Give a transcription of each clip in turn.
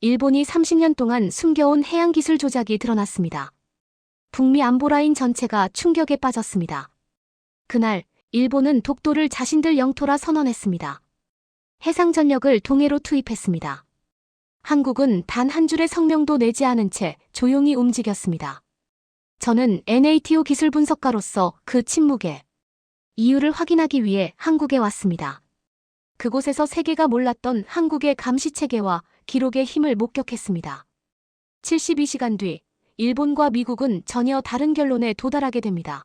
일본이 30년 동안 숨겨온 해양기술 조작이 드러났습니다. 북미 안보라인 전체가 충격에 빠졌습니다. 그날 일본은 독도를 자신들 영토라 선언했습니다. 해상전력을 동해로 투입했습니다. 한국은 단 한 줄의 성명도 내지 않은 채 조용히 움직였습니다. 저는 NATO 기술 분석가로서 그 침묵의 이유를 확인하기 위해 한국에 왔습니다. 그곳에서 세계가 몰랐던 한국의 감시체계와 기록의 힘을 목격했습니다. 72시간 뒤 일본과 미국은 전혀 다른 결론에 도달하게 됩니다.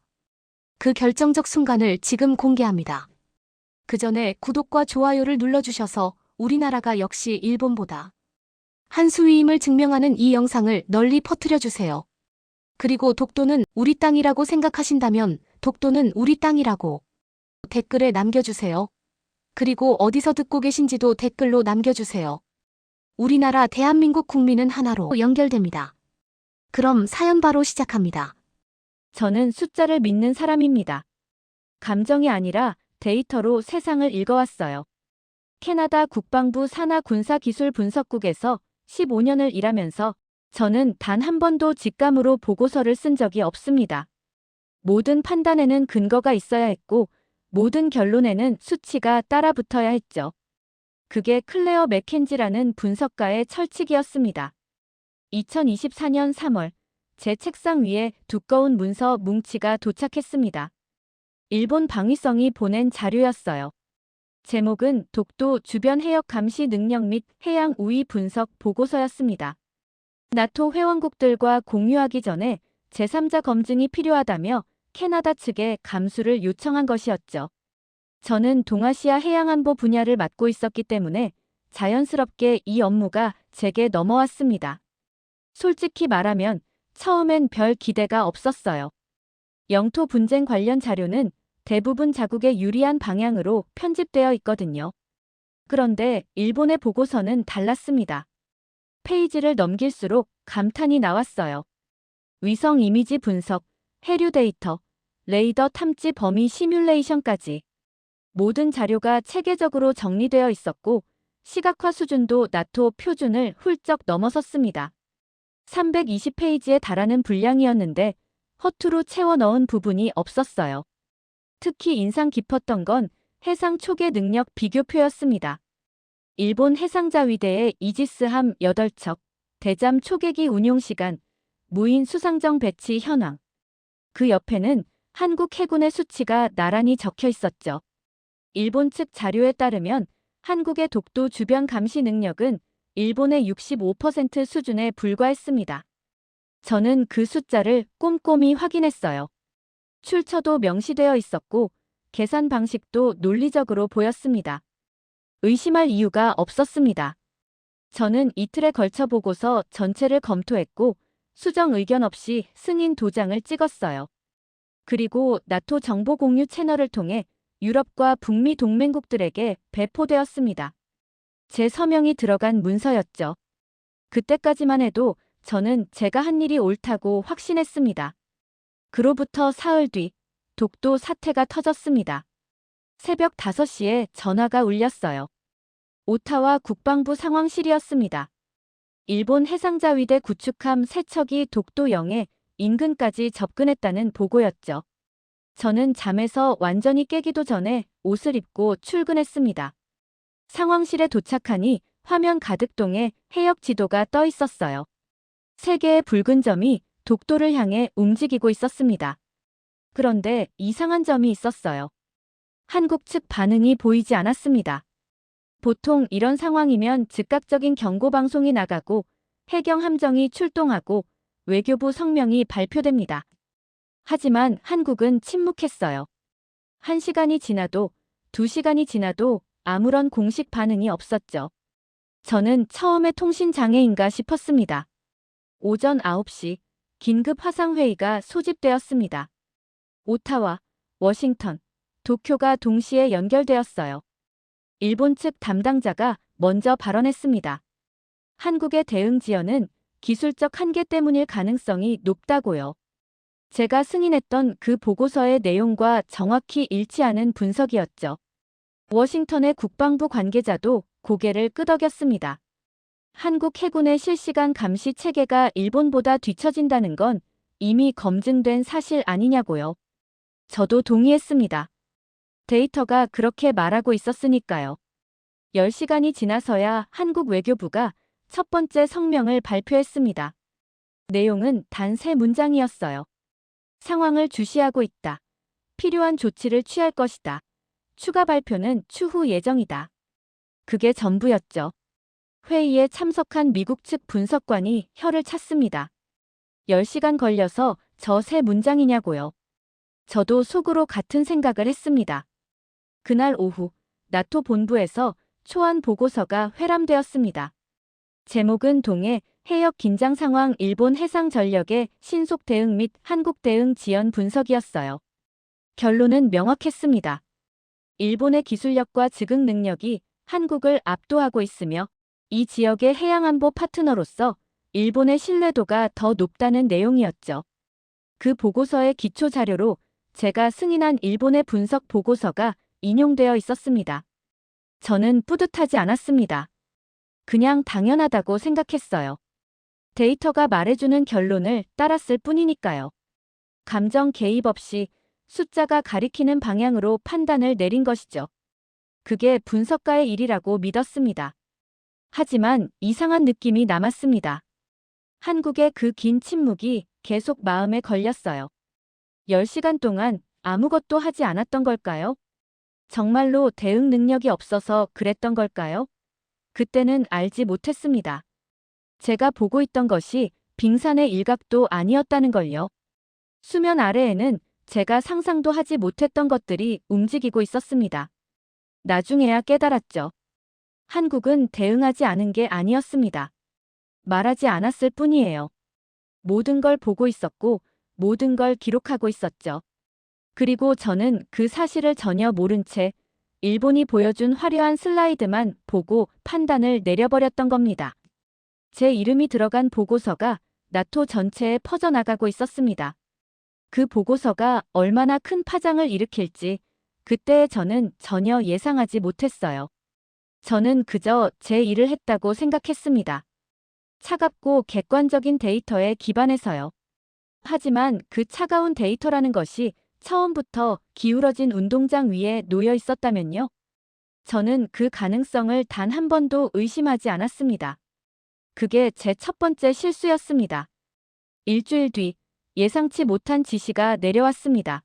그 결정적 순간을 지금 공개합니다. 그 전에 구독과 좋아요를 눌러주셔서 우리나라가 역시 일본보다 한 수위임을 증명하는 이 영상을 널리 퍼뜨려주세요. 그리고 독도는 우리 땅이라고 생각하신다면 독도는 우리 땅이라고 댓글에 남겨주세요. 그리고 어디서 듣고 계신지도 댓글로 남겨주세요. 우리나라 대한민국 국민은 하나로 연결됩니다. 그럼 사연 바로 시작합니다. 저는 숫자를 믿는 사람입니다. 감정이 아니라 데이터로 세상을 읽어왔어요. 캐나다 국방부 산하군사기술분석국에서 15년을 일하면서 저는 단 한 번도 직감으로 보고서를 쓴 적이 없습니다. 모든 판단에는 근거가 있어야 했고 모든 결론에는 수치가 따라붙어야 했죠. 그게 클레어 맥켄지라는 분석가의 철칙이었습니다. 2024년 3월 제 책상 위에 두꺼운 문서 뭉치가 도착했습니다. 일본 방위성이 보낸 자료였어요. 제목은 독도 주변 해역 감시 능력 및 해양 우위 분석 보고서였습니다. 나토 회원국들과 공유하기 전에 제3자 검증이 필요하다며 캐나다 측에 감수를 요청한 것이었죠. 저는 동아시아 해양안보 분야를 맡고 있었기 때문에 자연스럽게 이 업무가 제게 넘어왔습니다. 솔직히 말하면 처음엔 별 기대가 없었어요. 영토 분쟁 관련 자료는 대부분 자국에 유리한 방향으로 편집되어 있거든요. 그런데 일본의 보고서는 달랐습니다. 페이지를 넘길수록 감탄이 나왔어요. 위성 이미지 분석, 해류 데이터, 레이더 탐지 범위 시뮬레이션까지 모든 자료가 체계적으로 정리되어 있었고 시각화 수준도 나토 표준을 훌쩍 넘어섰습니다. 320페이지에 달하는 분량이었는데 허투루 채워 넣은 부분이 없었어요. 특히 인상 깊었던 건 해상 초계 능력 비교표였습니다. 일본 해상자위대의 이지스함 8척, 대잠 초계기 운용시간, 무인 수상정 배치 현황. 그 옆에는 한국 해군의 수치가 나란히 적혀 있었죠. 일본 측 자료에 따르면 한국의 독도 주변 감시 능력은 일본의 65% 수준에 불과했습니다. 저는 그 숫자를 꼼꼼히 확인했어요. 출처도 명시되어 있었고 계산 방식도 논리적으로 보였습니다. 의심할 이유가 없었습니다. 저는 이틀에 걸쳐 보고서 전체를 검토했고 수정 의견 없이 승인 도장을 찍었어요. 그리고 나토 정보 공유 채널을 통해 유럽과 북미 동맹국들에게 배포되었습니다. 제 서명이 들어간 문서였죠. 그때까지만 해도 저는 제가 한 일이 옳다고 확신했습니다. 그로부터 사흘 뒤 독도 사태가 터졌습니다. 새벽 5시에 전화가 울렸어요. 오타와 국방부 상황실이었습니다. 일본 해상자위대 구축함 3척이 독도영해 인근까지 접근했다는 보고였죠. 저는 잠에서 완전히 깨기도 전에 옷을 입고 출근했습니다. 상황실에 도착하니 화면 가득동에 해역 지도가 떠 있었어요. 3개의 붉은 점이 독도를 향해 움직이고 있었습니다. 그런데 이상한 점이 있었어요. 한국 측 반응이 보이지 않았습니다. 보통 이런 상황이면 즉각적인 경고방송이 나가고 해경 함정이 출동하고 외교부 성명이 발표됩니다. 하지만 한국은 침묵했어요. 1시간이 지나도 2시간이 지나도 아무런 공식 반응이 없었죠. 저는 처음에 통신장애인가 싶었습니다. 오전 9시 긴급 화상회의가 소집되었습니다. 오타와, 워싱턴, 도쿄가 동시에 연결되었어요. 일본 측 담당자가 먼저 발언했습니다. 한국의 대응 지연은 기술적 한계 때문일 가능성이 높다고요. 제가 승인했던 그 보고서의 내용과 정확히 일치하는 분석이었죠. 워싱턴의 국방부 관계자도 고개를 끄덕였습니다. 한국 해군의 실시간 감시 체계가 일본보다 뒤처진다는 건 이미 검증된 사실 아니냐고요. 저도 동의했습니다. 데이터가 그렇게 말하고 있었으니까요. 10시간이 지나서야 한국 외교부가 첫 번째 성명을 발표했습니다. 내용은 단 3문장이었어요. 상황을 주시하고 있다. 필요한 조치를 취할 것이다. 추가 발표는 추후 예정이다. 그게 전부였죠. 회의에 참석한 미국 측 분석관이 혀를 찼습니다. 10시간 걸려서 저 3문장이냐고요. 저도 속으로 같은 생각을 했습니다. 그날 오후 나토 본부에서 초안 보고서가 회람되었습니다. 제목은 동해 해역 긴장 상황 일본 해상 전력의 신속 대응 및 한국 대응 지연 분석이었어요. 결론은 명확했습니다. 일본의 기술력과 즉흥 능력이 한국을 압도하고 있으며 이 지역의 해양안보 파트너로서 일본의 신뢰도가 더 높다는 내용이었죠. 그 보고서의 기초 자료로 제가 승인한 일본의 분석 보고서가 인용되어 있었습니다. 저는 뿌듯하지 않았습니다. 그냥 당연하다고 생각했어요. 데이터가 말해주는 결론을 따랐을 뿐이니까요. 감정 개입 없이 숫자가 가리키는 방향으로 판단을 내린 것이죠. 그게 분석가의 일이라고 믿었습니다. 하지만 이상한 느낌이 남았습니다. 한국의 그 긴 침묵이 계속 마음에 걸렸어요. 10시간 동안 아무것도 하지 않았던 걸까요? 정말로 대응 능력이 없어서 그랬던 걸까요? 그때는 알지 못했습니다. 제가 보고 있던 것이 빙산의 일각도 아니었다는 걸요. 수면 아래에는 제가 상상도 하지 못했던 것들이 움직이고 있었습니다. 나중에야 깨달았죠. 한국은 대응하지 않은 게 아니었습니다. 말하지 않았을 뿐이에요. 모든 걸 보고 있었고 모든 걸 기록하고 있었죠. 그리고 저는 그 사실을 전혀 모른 채 일본이 보여준 화려한 슬라이드만 보고 판단을 내려버렸던 겁니다. 제 이름이 들어간 보고서가 나토 전체에 퍼져나가고 있었습니다. 그 보고서가 얼마나 큰 파장을 일으킬지 그때의 저는 전혀 예상하지 못했어요. 저는 그저 제 일을 했다고 생각했습니다. 차갑고 객관적인 데이터에 기반해서요. 하지만 그 차가운 데이터라는 것이 처음부터 기울어진 운동장 위에 놓여 있었다면요? 저는 그 가능성을 단 한 번도 의심하지 않았습니다. 그게 제 첫 번째 실수였습니다. 일주일 뒤 예상치 못한 지시가 내려왔습니다.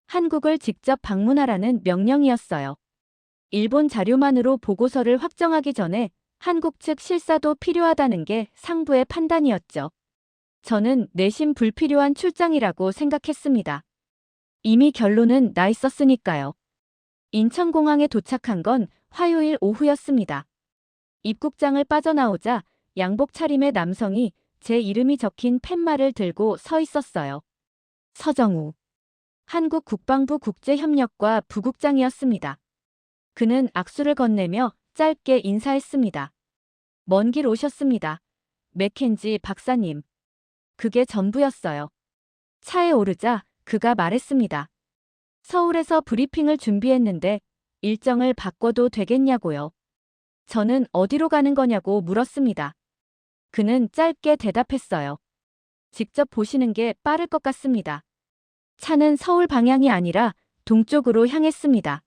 한국을 직접 방문하라는 명령이었어요. 일본 자료만으로 보고서를 확정하기 전에 한국 측 실사도 필요하다는 게 상부의 판단이었죠. 저는 내심 불필요한 출장이라고 생각했습니다. 이미 결론은 나 있었으니까요. 인천공항에 도착한 건 화요일 오후였습니다. 입국장을 빠져나오자 양복 차림의 남성이 제 이름이 적힌 팻말을 들고 서 있었어요. 서정우. 한국 국방부 국제협력과 부국장이었습니다. 그는 악수를 건네며 짧게 인사했습니다. 먼 길 오셨습니다. 맥켄지 박사님. 그게 전부였어요. 차에 오르자 그가 말했습니다. 서울에서 브리핑을 준비했는데 일정을 바꿔도 되겠냐고요. 저는 어디로 가는 거냐고 물었습니다. 그는 짧게 대답했어요. 직접 보시는 게 빠를 것 같습니다. 차는 서울 방향이 아니라 동쪽으로 향했습니다.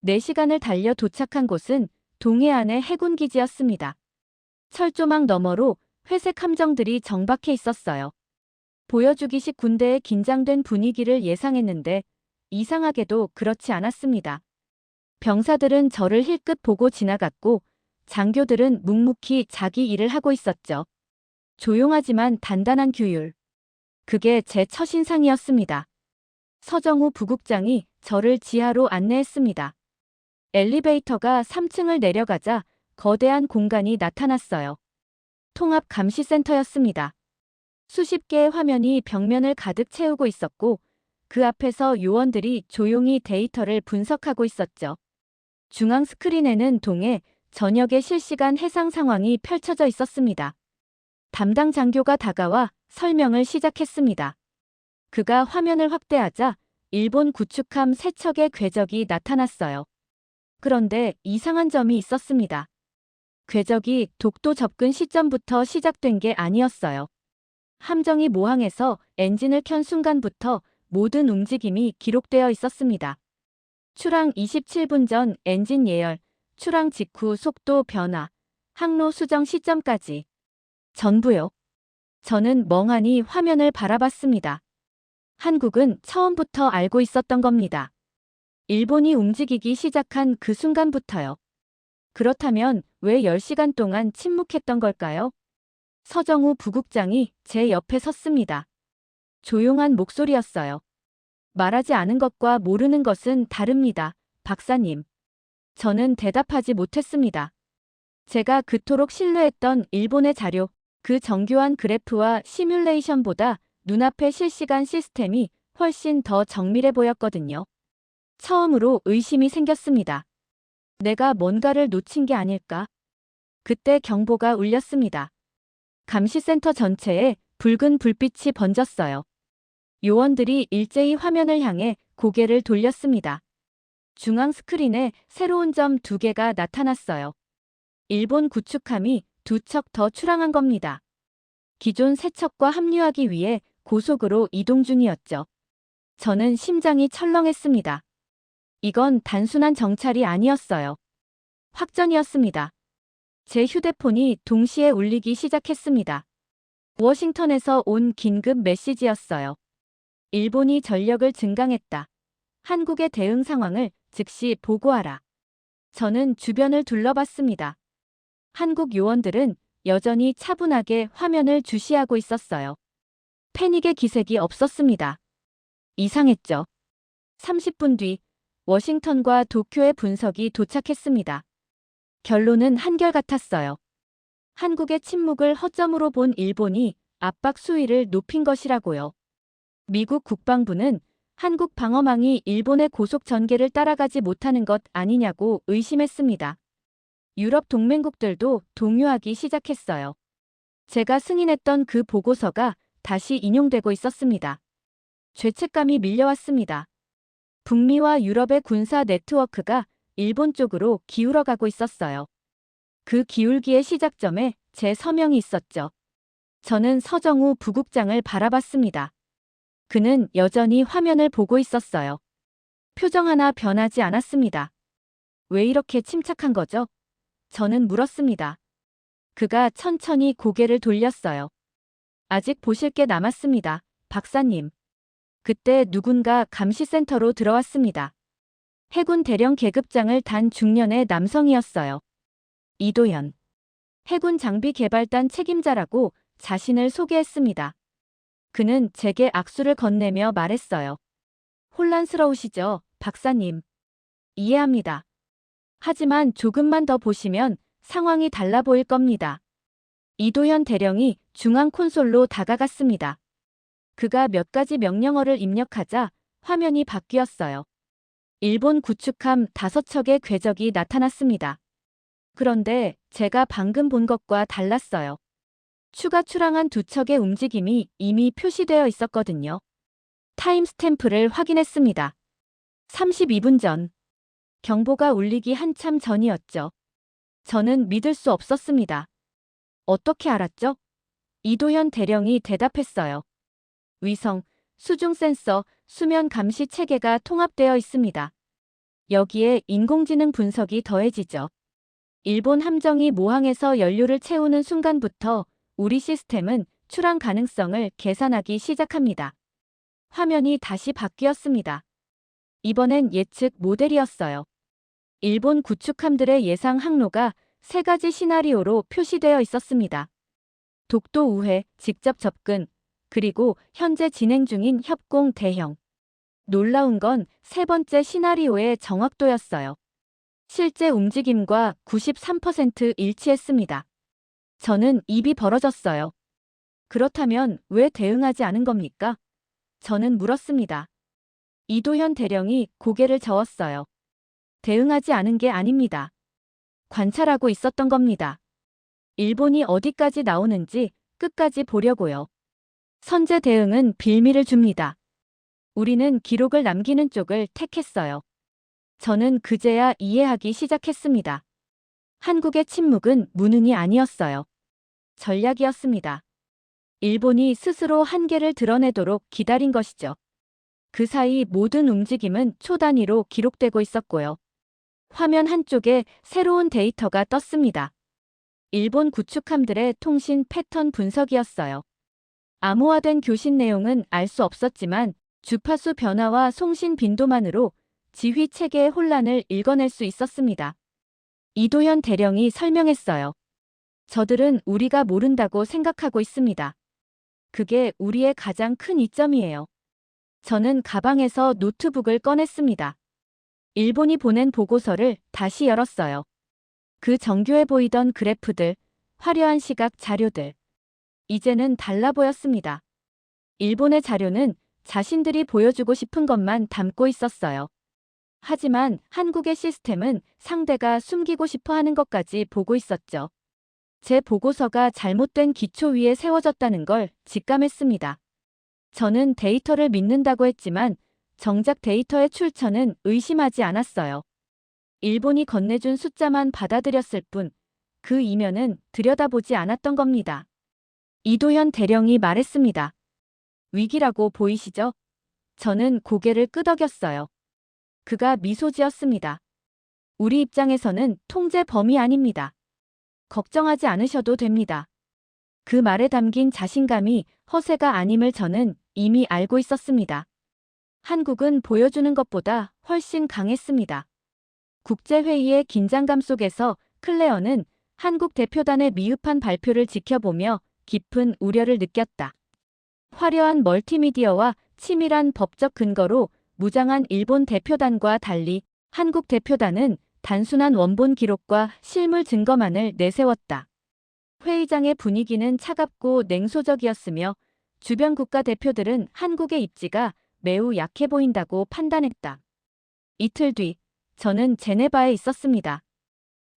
4시간을 달려 도착한 곳은 동해안의 해군기지였습니다. 철조망 너머로 회색 함정들이 정박해 있었어요. 보여주기식 군대의 긴장된 분위기를 예상했는데 이상하게도 그렇지 않았습니다. 병사들은 저를 힐끗 보고 지나갔고 장교들은 묵묵히 자기 일을 하고 있었죠. 조용하지만 단단한 규율. 그게 제 첫인상이었습니다. 서정우 부국장이 저를 지하로 안내했습니다. 엘리베이터가 3층을 내려가자 거대한 공간이 나타났어요. 통합 감시센터였습니다. 수십 개의 화면이 벽면을 가득 채우고 있었고 그 앞에서 요원들이 조용히 데이터를 분석하고 있었죠. 중앙 스크린에는 동해 전역의 실시간 해상 상황이 펼쳐져 있었습니다. 담당 장교가 다가와 설명을 시작했습니다. 그가 화면을 확대하자 일본 구축함 3척의 궤적이 나타났어요. 그런데 이상한 점이 있었습니다. 궤적이 독도 접근 시점부터 시작된 게 아니었어요. 함정이 모항에서 엔진을 켠 순간부터 모든 움직임이 기록되어 있었습니다. 출항 27분 전 엔진 예열, 출항 직후 속도 변화, 항로 수정 시점까지. 전부요. 저는 멍하니 화면을 바라봤습니다. 한국은 처음부터 알고 있었던 겁니다. 일본이 움직이기 시작한 그 순간부터요. 그렇다면 왜 10시간 동안 침묵했던 걸까요? 서정우 부국장이 제 옆에 섰습니다. 조용한 목소리였어요. 말하지 않은 것과 모르는 것은 다릅니다, 박사님. 저는 대답하지 못했습니다. 제가 그토록 신뢰했던 일본의 자료, 그 정교한 그래프와 시뮬레이션보다 눈앞의 실시간 시스템이 훨씬 더 정밀해 보였거든요. 처음으로 의심이 생겼습니다. 내가 뭔가를 놓친 게 아닐까? 그때 경보가 울렸습니다. 감시센터 전체에 붉은 불빛이 번졌어요. 요원들이 일제히 화면을 향해 고개를 돌렸습니다. 중앙 스크린에 새로운 점 2개가 나타났어요. 일본 구축함이 2척 더 출항한 겁니다. 기존 3척과 합류하기 위해 고속으로 이동 중이었죠. 저는 심장이 철렁했습니다. 이건 단순한 정찰이 아니었어요. 확전이었습니다. 제 휴대폰이 동시에 울리기 시작했습니다. 워싱턴에서 온 긴급 메시지였어요. 일본이 전력을 증강했다. 한국의 대응 상황을 즉시 보고하라. 저는 주변을 둘러봤습니다. 한국 요원들은 여전히 차분하게 화면을 주시하고 있었어요. 패닉의 기색이 없었습니다. 이상했죠. 30분 뒤 워싱턴과 도쿄의 분석이 도착했습니다. 결론은 한결같았어요. 한국의 침묵을 허점으로 본 일본이 압박 수위를 높인 것이라고요. 미국 국방부는 한국 방어망이 일본의 고속 전개를 따라가지 못하는 것 아니냐고 의심했습니다. 유럽 동맹국들도 동요하기 시작했어요. 제가 승인했던 그 보고서가 다시 인용되고 있었습니다. 죄책감이 밀려왔습니다. 북미와 유럽의 군사 네트워크가 일본 쪽으로 기울어가고 있었어요. 그 기울기의 시작점에 제 서명이 있었죠. 저는 서정우 부국장을 바라봤습니다. 그는 여전히 화면을 보고 있었어요. 표정 하나 변하지 않았습니다. 왜 이렇게 침착한 거죠? 저는 물었습니다. 그가 천천히 고개를 돌렸어요. 아직 보실 게 남았습니다, 박사님. 그때 누군가 감시센터로 들어왔습니다. 해군 대령 계급장을 단 중년의 남성이었어요. 이도현. 해군 장비 개발단 책임자라고 자신을 소개했습니다. 그는 제게 악수를 건네며 말했어요. 혼란스러우시죠, 박사님. 이해합니다. 하지만 조금만 더 보시면 상황이 달라 보일 겁니다. 이도현 대령이 중앙 콘솔로 다가갔습니다. 그가 몇 가지 명령어를 입력하자 화면이 바뀌었어요. 일본 구축함 5척의 궤적이 나타났습니다. 그런데 제가 방금 본 것과 달랐어요. 추가 출항한 2척의 움직임이 이미 표시되어 있었거든요. 타임스탬프를 확인했습니다. 32분 전. 경보가 울리기 한참 전이었죠. 저는 믿을 수 없었습니다. 어떻게 알았죠? 이도현 대령이 대답했어요. 위성, 수중 센서, 수면 감시 체계가 통합되어 있습니다. 여기에 인공지능 분석이 더해지죠. 일본 함정이 모항에서 연료를 채우는 순간부터 우리 시스템은 출항 가능성을 계산하기 시작합니다. 화면이 다시 바뀌었습니다. 이번엔 예측 모델이었어요. 일본 구축함들의 예상 항로가 3가지 시나리오로 표시되어 있었습니다. 독도 우회, 직접 접근, 그리고 현재 진행 중인 협공 대형. 놀라운 건 3번째 시나리오의 정확도였어요. 실제 움직임과 93% 일치했습니다. 저는 입이 벌어졌어요. 그렇다면 왜 대응하지 않은 겁니까? 저는 물었습니다. 이도현 대령이 고개를 저었어요. 대응하지 않은 게 아닙니다. 관찰하고 있었던 겁니다. 일본이 어디까지 나오는지 끝까지 보려고요. 선제 대응은 빌미를 줍니다. 우리는 기록을 남기는 쪽을 택했어요. 저는 그제야 이해하기 시작했습니다. 한국의 침묵은 무능이 아니었어요. 전략이었습니다. 일본이 스스로 한계를 드러내도록 기다린 것이죠. 그 사이 모든 움직임은 초 단위로 기록되고 있었고요. 화면 한쪽에 새로운 데이터가 떴습니다. 일본 구축함들의 통신 패턴 분석이었어요. 암호화된 교신 내용은 알 수 없었지만 주파수 변화와 송신 빈도만으로 지휘 체계의 혼란을 읽어낼 수 있었습니다. 이도현 대령이 설명했어요. 저들은 우리가 모른다고 생각하고 있습니다. 그게 우리의 가장 큰 이점이에요. 저는 가방에서 노트북을 꺼냈습니다. 일본이 보낸 보고서를 다시 열었어요. 그 정교해 보이던 그래프들, 화려한 시각 자료들. 이제는 달라 보였습니다. 일본의 자료는 자신들이 보여주고 싶은 것만 담고 있었어요. 하지만 한국의 시스템은 상대가 숨기고 싶어 하는 것까지 보고 있었죠. 제 보고서가 잘못된 기초 위에 세워졌다는 걸 직감했습니다. 저는 데이터를 믿는다고 했지만 정작 데이터의 출처는 의심하지 않았어요. 일본이 건네준 숫자만 받아들였을 뿐 그 이면은 들여다보지 않았던 겁니다. 이도현 대령이 말했습니다. 위기라고 보이시죠? 저는 고개를 끄덕였어요. 그가 미소 지었습니다. 우리 입장에서는 통제 범위 아닙니다. 걱정하지 않으셔도 됩니다. 그 말에 담긴 자신감이 허세가 아님을 저는 이미 알고 있었습니다. 한국은 보여주는 것보다 훨씬 강했습니다. 국제회의의 긴장감 속에서 클레어는 한국 대표단의 미흡한 발표를 지켜보며 깊은 우려를 느꼈다. 화려한 멀티미디어와 치밀한 법적 근거로 무장한 일본 대표단과 달리 한국 대표단은 단순한 원본 기록과 실물 증거만을 내세웠다. 회의장의 분위기는 차갑고 냉소적이었으며 주변 국가 대표들은 한국의 입지가 매우 약해 보인다고 판단했다. 이틀 뒤, 저는 제네바에 있었습니다.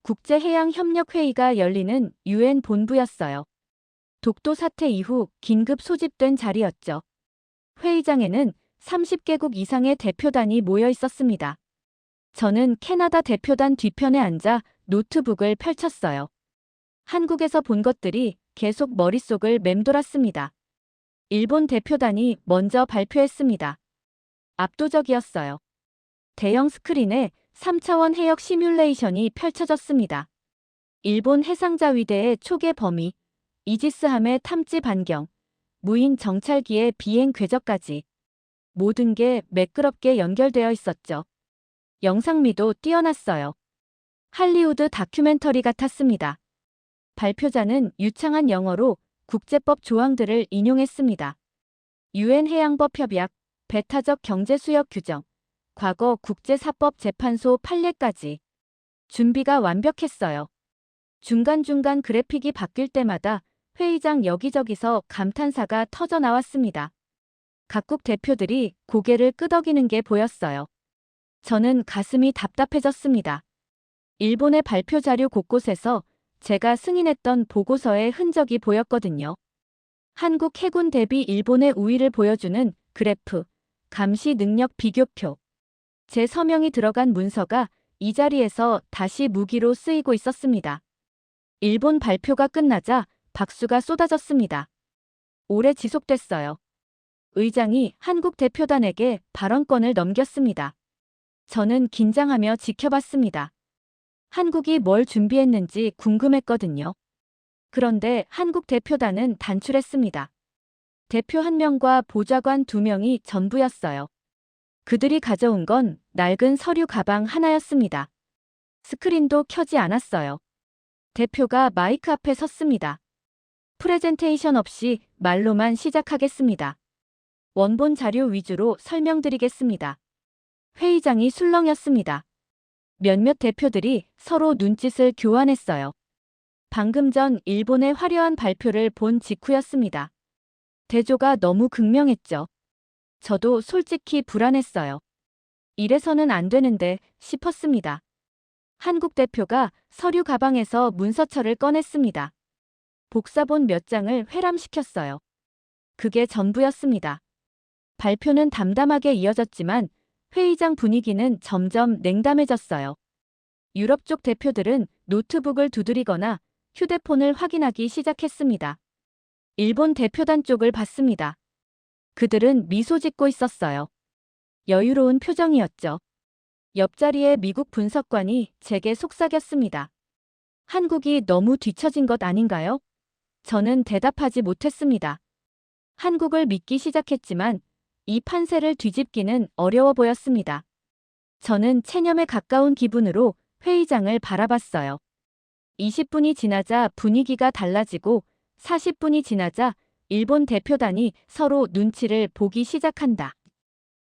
국제해양협력회의가 열리는 UN 본부였어요. 독도 사태 이후 긴급 소집된 자리였죠. 회의장에는 30개국 이상의 대표단이 모여 있었습니다. 저는 캐나다 대표단 뒤편에 앉아 노트북을 펼쳤어요. 한국에서 본 것들이 계속 머릿속을 맴돌았습니다. 일본 대표단이 먼저 발표했습니다. 압도적이었어요. 대형 스크린에 3차원 해역 시뮬레이션이 펼쳐졌습니다. 일본 해상자위대의 초계 범위, 이지스함의 탐지 반경, 무인 정찰기의 비행 궤적까지 모든 게 매끄럽게 연결되어 있었죠. 영상미도 뛰어났어요. 할리우드 다큐멘터리 같았습니다. 발표자는 유창한 영어로 국제법 조항들을 인용했습니다. 유엔 해양법 협약, 배타적 경제 수역 규정, 과거 국제사법재판소 판례까지 준비가 완벽했어요. 중간중간 그래픽이 바뀔 때마다 회의장 여기저기서 감탄사가 터져 나왔습니다. 각국 대표들이 고개를 끄덕이는 게 보였어요. 저는 가슴이 답답해졌습니다. 일본의 발표 자료 곳곳에서 제가 승인했던 보고서의 흔적이 보였거든요. 한국 해군 대비 일본의 우위를 보여주는 그래프, 감시 능력 비교표. 제 서명이 들어간 문서가 이 자리에서 다시 무기로 쓰이고 있었습니다. 일본 발표가 끝나자 박수가 쏟아졌습니다. 오래 지속됐어요. 의장이 한국 대표단에게 발언권을 넘겼습니다. 저는 긴장하며 지켜봤습니다. 한국이 뭘 준비했는지 궁금했거든요. 그런데 한국 대표단은 단출했습니다. 대표 1명과 보좌관 2명이 전부였어요. 그들이 가져온 건 낡은 서류 가방 하나였습니다. 스크린도 켜지 않았어요. 대표가 마이크 앞에 섰습니다. 프레젠테이션 없이 말로만 시작하겠습니다. 원본 자료 위주로 설명드리겠습니다. 회의장이 술렁였습니다. 몇몇 대표들이 서로 눈짓을 교환했어요. 방금 전 일본의 화려한 발표를 본 직후였습니다. 대조가 너무 극명했죠. 저도 솔직히 불안했어요. 이래서는 안 되는데 싶었습니다. 한국 대표가 서류 가방에서 문서철을 꺼냈습니다. 복사본 몇 장을 회람시켰어요. 그게 전부였습니다. 발표는 담담하게 이어졌지만 회의장 분위기는 점점 냉담해졌어요. 유럽 쪽 대표들은 노트북을 두드리거나 휴대폰을 확인하기 시작했습니다. 일본 대표단 쪽을 봤습니다. 그들은 미소 짓고 있었어요. 여유로운 표정이었죠. 옆자리에 미국 분석관이 제게 속삭였습니다. 한국이 너무 뒤처진 것 아닌가요? 저는 대답하지 못했습니다. 한국을 믿기 시작했지만 이 판세를 뒤집기는 어려워 보였습니다. 저는 체념에 가까운 기분으로 회의장을 바라봤어요. 20분이 지나자 분위기가 달라지고 40분이 지나자 일본 대표단이 서로 눈치를 보기 시작한다.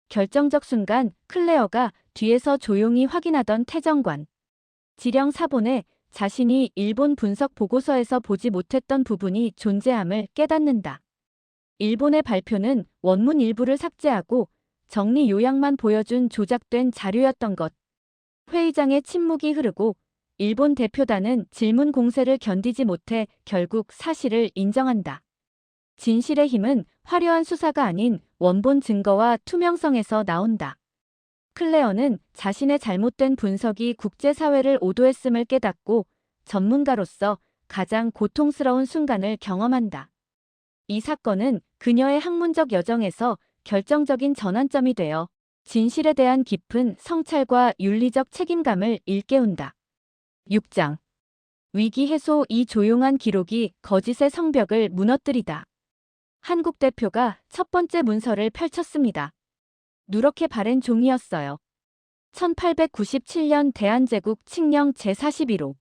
결정적 순간 클레어가 뒤에서 조용히 확인하던 태정관. 지령 사본에 자신이 일본 분석 보고서에서 보지 못했던 부분이 존재함을 깨닫는다. 일본의 발표는 원문 일부를 삭제하고 정리 요약만 보여준 조작된 자료였던 것. 회의장에 침묵이 흐르고 일본 대표단은 질문 공세를 견디지 못해 결국 사실을 인정한다. 진실의 힘은 화려한 수사가 아닌 원본 증거와 투명성에서 나온다. 클레어는 자신의 잘못된 분석이 국제사회를 오도했음을 깨닫고 전문가로서 가장 고통스러운 순간을 경험한다. 이 사건은 그녀의 학문적 여정에서 결정적인 전환점이 되어 진실에 대한 깊은 성찰과 윤리적 책임감을 일깨운다. 6장. 위기 해소. 이 조용한 기록이 거짓의 성벽을 무너뜨리다. 한국 대표가 첫 번째 문서를 펼쳤습니다. 누렇게 바랜 종이였어요. 1897년 대한제국 칙령 제41호.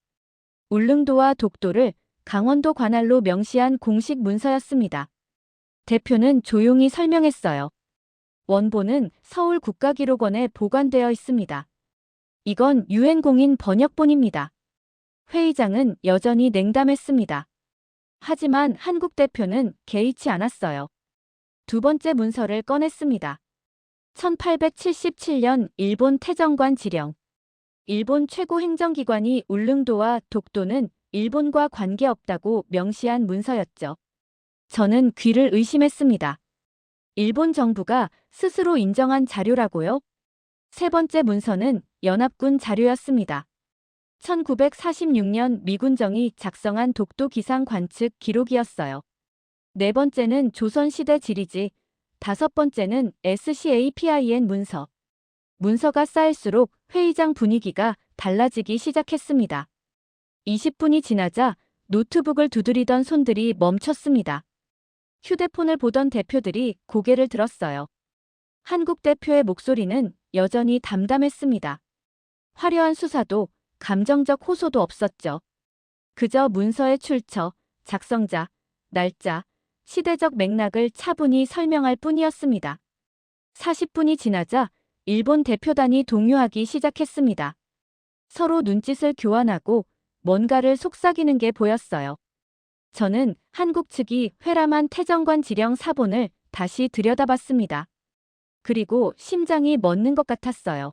울릉도와 독도를 강원도 관할로 명시한 공식 문서였습니다. 대표는 조용히 설명했어요. 원본은 서울국가기록원에 보관되어 있습니다. 이건 유엔공인 번역본입니다. 회의장은 여전히 냉담했습니다. 하지만 한국 대표는 개의치 않았어요. 두 번째 문서를 꺼냈습니다. 1877년 일본 태정관 지령. 일본 최고 행정기관이 울릉도와 독도는 일본과 관계없다고 명시한 문서였죠. 저는 귀를 의심했습니다. 일본 정부가 스스로 인정한 자료라고요? 세 번째 문서는 연합군 자료였습니다. 1946년 미군정이 작성한 독도 기상 관측 기록이었어요. 네 번째는 조선시대 지리지, 다섯 번째는 SCAPIN 문서. 문서가 쌓일수록 회의장 분위기가 달라지기 시작했습니다. 20분이 지나자 노트북을 두드리던 손들이 멈췄습니다. 휴대폰을 보던 대표들이 고개를 들었어요. 한국 대표의 목소리는 여전히 담담했습니다. 화려한 수사도 감정적 호소도 없었죠. 그저 문서의 출처, 작성자, 날짜, 시대적 맥락을 차분히 설명할 뿐이었습니다. 40분이 지나자 일본 대표단이 동요하기 시작했습니다. 서로 눈짓을 교환하고 뭔가를 속삭이는 게 보였어요. 저는 한국 측이 회람한 태정관 지령 사본을 다시 들여다봤습니다. 그리고 심장이 멎는 것 같았어요.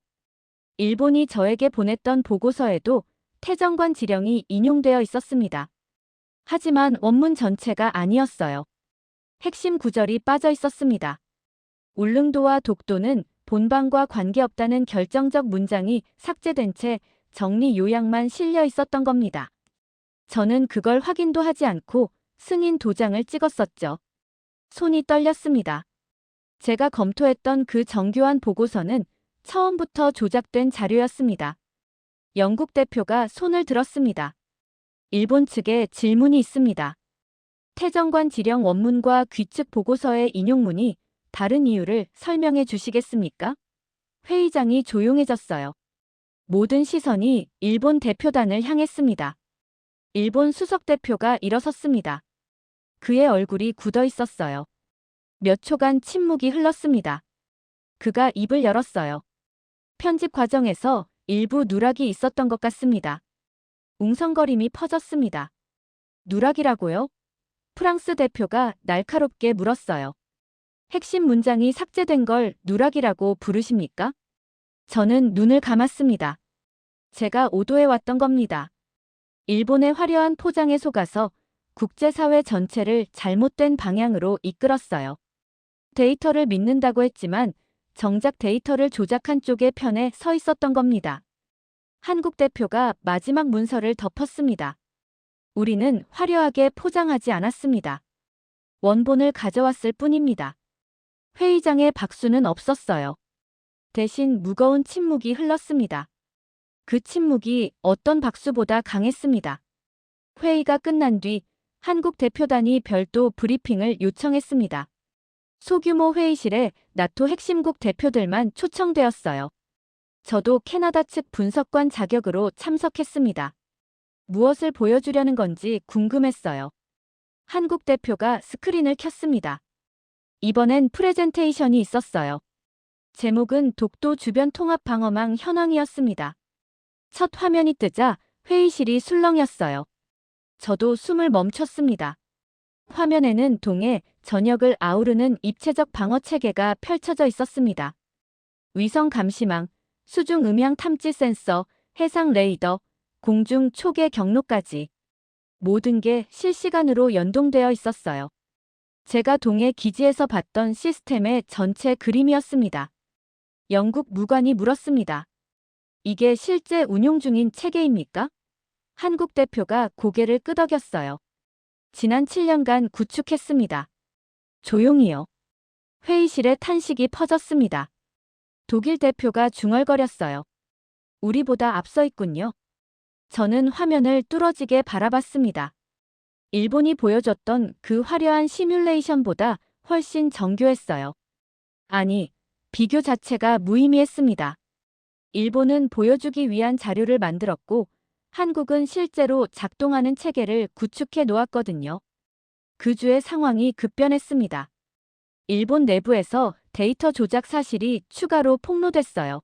일본이 저에게 보냈던 보고서에도 태정관 지령이 인용되어 있었습니다. 하지만 원문 전체가 아니었어요. 핵심 구절이 빠져 있었습니다. 울릉도와 독도는 본방과 관계없다는 결정적 문장이 삭제된 채 정리 요약만 실려 있었던 겁니다. 저는 그걸 확인도 하지 않고 승인 도장을 찍었었죠. 손이 떨렸습니다. 제가 검토했던 그 정교한 보고서는 처음부터 조작된 자료였습니다. 영국 대표가 손을 들었습니다. 일본 측에 질문이 있습니다. 태정관 지령 원문과 귀측 보고서의 인용문이 다른 이유를 설명해 주시겠습니까? 회의장이 조용해졌어요. 모든 시선이 일본 대표단을 향했습니다. 일본 수석 대표가 일어섰습니다. 그의 얼굴이 굳어 있었어요. 몇 초간 침묵이 흘렀습니다. 그가 입을 열었어요. 편집 과정에서 일부 누락이 있었던 것 같습니다. 웅성거림이 퍼졌습니다. 누락이라고요? 프랑스 대표가 날카롭게 물었어요. 핵심 문장이 삭제된 걸 누락이라고 부르십니까? 저는 눈을 감았습니다. 제가 오도해왔던 겁니다. 일본의 화려한 포장에 속아서 국제사회 전체를 잘못된 방향으로 이끌었어요. 데이터를 믿는다고 했지만 정작 데이터를 조작한 쪽의 편에 서 있었던 겁니다. 한국 대표가 마지막 문서를 덮었습니다. 우리는 화려하게 포장하지 않았습니다. 원본을 가져왔을 뿐입니다. 회의장에 박수는 없었어요. 대신 무거운 침묵이 흘렀습니다. 그 침묵이 어떤 박수보다 강했습니다. 회의가 끝난 뒤 한국 대표단이 별도 브리핑을 요청했습니다. 소규모 회의실에 나토 핵심국 대표들만 초청되었어요. 저도 캐나다 측 분석관 자격으로 참석했습니다. 무엇을 보여주려는 건지 궁금했어요. 한국 대표가 스크린을 켰습니다. 이번엔 프레젠테이션이 있었어요. 제목은 독도 주변 통합 방어망 현황이었습니다. 첫 화면이 뜨자 회의실이 술렁였어요. 저도 숨을 멈췄습니다. 화면에는 동해, 전역을 아우르는 입체적 방어 체계가 펼쳐져 있었습니다. 위성 감시망, 수중 음향 탐지 센서, 해상 레이더, 공중 초계 경로까지 모든 게 실시간으로 연동되어 있었어요. 제가 동해 기지에서 봤던 시스템의 전체 그림이었습니다. 영국 무관이 물었습니다. 이게 실제 운용 중인 체계입니까? 한국 대표가 고개를 끄덕였어요. 지난 7년간 구축했습니다. 조용히요. 회의실에 탄식이 퍼졌습니다. 독일 대표가 중얼거렸어요. 우리보다 앞서 있군요. 저는 화면을 뚫어지게 바라봤습니다. 일본이 보여줬던 그 화려한 시뮬레이션보다 훨씬 정교했어요. 아니, 비교 자체가 무의미했습니다. 일본은 보여주기 위한 자료를 만들었고, 한국은 실제로 작동하는 체계를 구축해 놓았거든요. 그 주의 상황이 급변했습니다. 일본 내부에서 데이터 조작 사실이 추가로 폭로됐어요.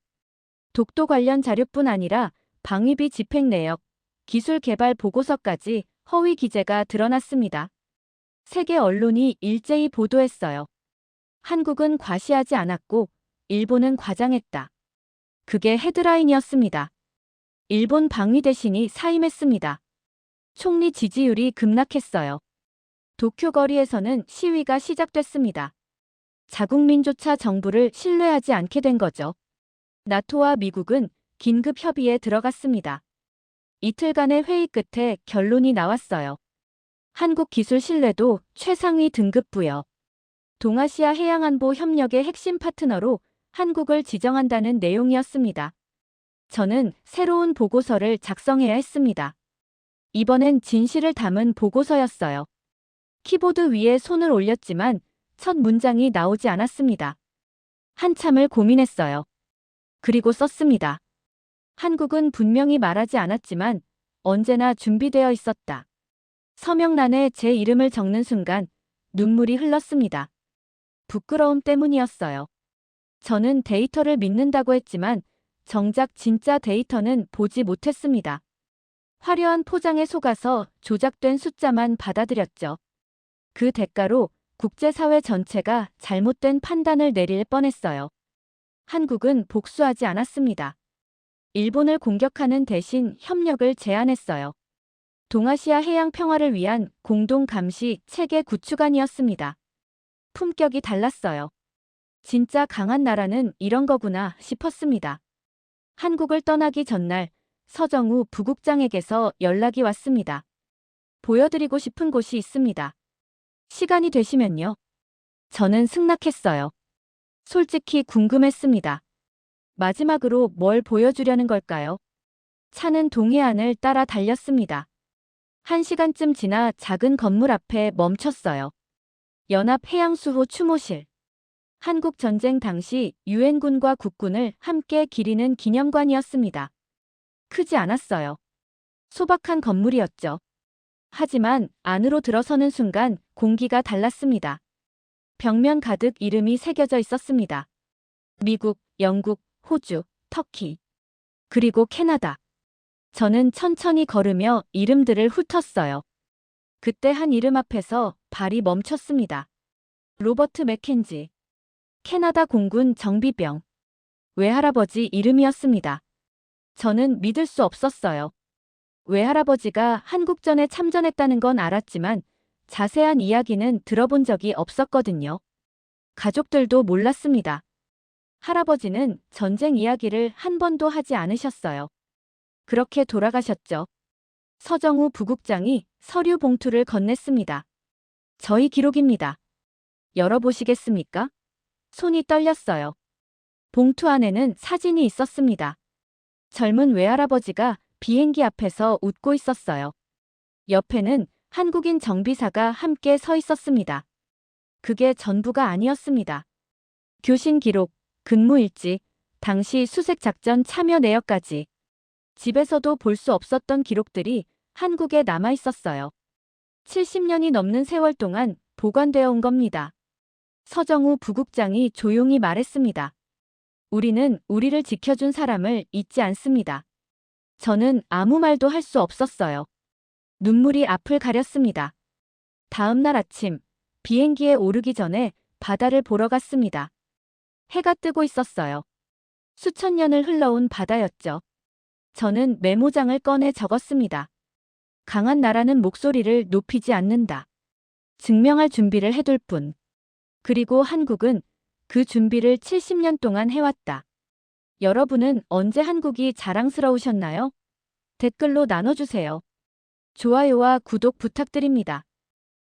독도 관련 자료뿐 아니라 방위비 집행 내역, 기술 개발 보고서까지 허위 기재가 드러났습니다. 세계 언론이 일제히 보도했어요. 한국은 과시하지 않았고 일본은 과장했다. 그게 헤드라인이었습니다. 일본 방위 대신이 사임했습니다. 총리 지지율이 급락했어요. 도쿄 거리에서는 시위가 시작됐습니다. 자국민조차 정부를 신뢰하지 않게 된 거죠. 나토와 미국은 긴급 협의에 들어갔습니다. 이틀간의 회의 끝에 결론이 나왔어요. 한국 기술 신뢰도 최상위 등급 부여. 동아시아 해양안보 협력의 핵심 파트너로 한국을 지정한다는 내용이었습니다. 저는 새로운 보고서를 작성해야 했습니다. 이번엔 진실을 담은 보고서였어요. 키보드 위에 손을 올렸지만 첫 문장이 나오지 않았습니다. 한참을 고민했어요. 그리고 썼습니다. 한국은 분명히 말하지 않았지만 언제나 준비되어 있었다. 서명란에 제 이름을 적는 순간 눈물이 흘렀습니다. 부끄러움 때문이었어요. 저는 데이터를 믿는다고 했지만 정작 진짜 데이터는 보지 못했습니다. 화려한 포장에 속아서 조작된 숫자만 받아들였죠. 그 대가로 국제사회 전체가 잘못된 판단을 내릴 뻔했어요. 한국은 복수하지 않았습니다. 일본을 공격하는 대신 협력을 제안했어요. 동아시아 해양 평화를 위한 공동 감시 체계 구축안이었습니다. 품격이 달랐어요. 진짜 강한 나라는 이런 거구나 싶었습니다. 한국을 떠나기 전날 서정우 부국장에게서 연락이 왔습니다. 보여드리고 싶은 곳이 있습니다. 시간이 되시면요. 저는 승낙했어요. 솔직히 궁금했습니다. 마지막으로 뭘 보여주려는 걸까요? 차는 동해안을 따라 달렸습니다. 1시간쯤 지나 작은 건물 앞에 멈췄어요. 연합해양수호 추모실. 한국 전쟁 당시 유엔군과 국군을 함께 기리는 기념관이었습니다. 크지 않았어요. 소박한 건물이었죠. 하지만 안으로 들어서는 순간 공기가 달랐습니다. 벽면 가득 이름이 새겨져 있었습니다. 미국, 영국, 호주, 터키, 그리고 캐나다. 저는 천천히 걸으며 이름들을 훑었어요. 그때 한 이름 앞에서 발이 멈췄습니다. 로버트 맥켄지. 캐나다 공군 정비병. 외할아버지 이름이었습니다. 저는 믿을 수 없었어요. 외할아버지가 한국전에 참전했다는 건 알았지만 자세한 이야기는 들어본 적이 없었거든요. 가족들도 몰랐습니다. 할아버지는 전쟁 이야기를 한 번도 하지 않으셨어요. 그렇게 돌아가셨죠. 서정우 부국장이 서류 봉투를 건넸습니다. 저희 기록입니다. 열어보시겠습니까? 손이 떨렸어요. 봉투 안에는 사진이 있었습니다. 젊은 외할아버지가 비행기 앞에서 웃고 있었어요. 옆에는 한국인 정비사가 함께 서 있었습니다. 그게 전부가 아니었습니다. 교신 기록, 근무일지, 당시 수색작전 참여 내역까지. 집에서도 볼 수 없었던 기록들이 한국에 남아 있었어요. 70년이 넘는 세월 동안 보관되어 온 겁니다. 서정우 부국장이 조용히 말했습니다. 우리는 우리를 지켜준 사람을 잊지 않습니다. 저는 아무 말도 할 수 없었어요. 눈물이 앞을 가렸습니다. 다음 날 아침, 비행기에 오르기 전에 바다를 보러 갔습니다. 해가 뜨고 있었어요. 수천 년을 흘러온 바다였죠. 저는 메모장을 꺼내 적었습니다. 강한 나라는 목소리를 높이지 않는다. 증명할 준비를 해둘 뿐. 그리고 한국은 그 준비를 70년 동안 해왔다. 여러분은 언제 한국이 자랑스러우셨나요? 댓글로 나눠주세요. 좋아요와 구독 부탁드립니다.